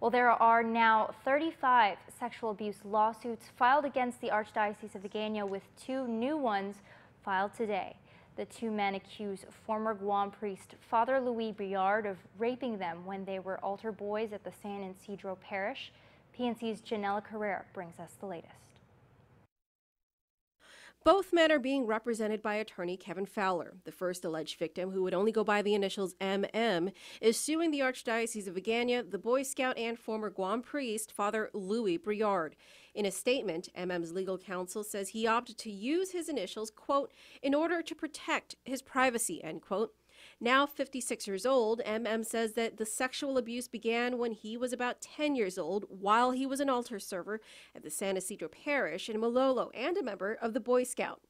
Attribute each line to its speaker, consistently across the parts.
Speaker 1: Well, there are now 35 sexual abuse lawsuits filed against the Archdiocese of Agana, with 2 new ones filed today. The 2 men accuse former Guam priest Father Louis Briard of raping them when they were altar boys at the San Isidro Parish. PNC's Janella Carrera brings us the latest.
Speaker 2: Both men are being represented by attorney Kevin Fowler. The first alleged victim, who would only go by the initials MM, is suing the Archdiocese of Agana, the Boy Scout and former Guam priest, Father Louis Briard. In a statement, MM's legal counsel says he opted to use his initials, quote, in order to protect his privacy, end quote. Now 56 years old, MM says that the sexual abuse began when he was about 10 years old, while he was an altar server at the San Isidro Parish in Malolo and a member of the Boy Scout.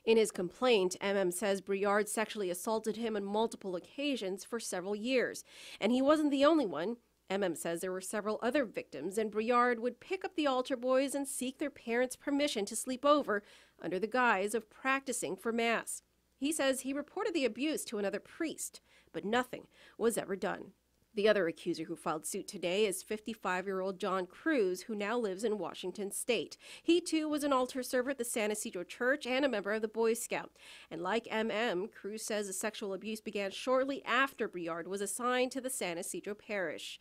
Speaker 2: In his complaint, MM says Briard sexually assaulted him on multiple occasions for several years, and he wasn't the only one. MM says there were several other victims, and Briard would pick up the altar boys and seek their parents' permission to sleep over under the guise of practicing for Mass. He says he reported the abuse to another priest, but nothing was ever done. The other accuser who filed suit today is 55-year-old John Cruz, who now lives in Washington State. He, too, was an altar server at the San Isidro Church and a member of the Boy Scout. And like MM, Cruz says the sexual abuse began shortly after Briard was assigned to the San Isidro Parish.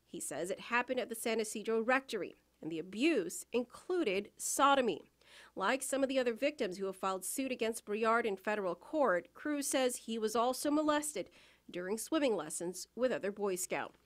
Speaker 2: He says it happened at the San Isidro Rectory, and the abuse included sodomy. Like some of the other victims who have filed suit against Briard in federal court, Cruz says he was also molested during swimming lessons with other Boy Scouts.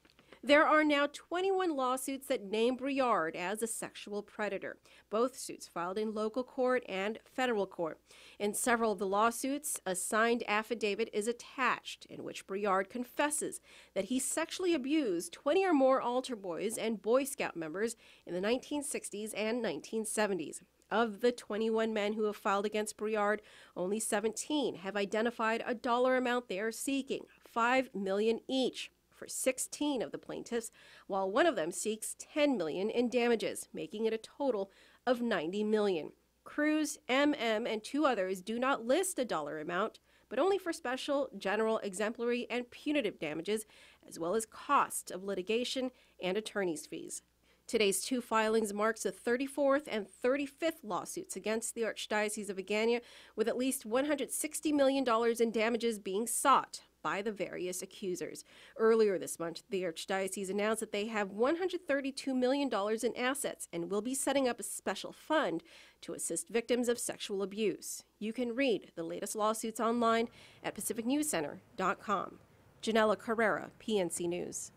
Speaker 2: There are now 21 lawsuits that name Briard as a sexual predator, both suits filed in local court and federal court. In several of the lawsuits, a signed affidavit is attached in which Briard confesses that he sexually abused 20 or more altar boys and Boy Scout members in the 1960s and 1970s. Of the 21 men who have filed against Briard, only 17 have identified a dollar amount they are seeking, $5 million each, for 16 of the plaintiffs, while one of them seeks $10 million in damages, making it a total of $90 million. Cruz, MM, and 2 others do not list a dollar amount, but only for special, general, exemplary, and punitive damages, as well as costs of litigation and attorney's fees. Today's 2 filings marks the 34th and 35th lawsuits against the Archdiocese of Agana, with at least $160 million in damages being sought by the various accusers. Earlier this month, the Archdiocese announced that they have $132 million in assets and will be setting up a special fund to assist victims of sexual abuse. You can read the latest lawsuits online at pacificnewscenter.com. Janella Carrera, PNC News.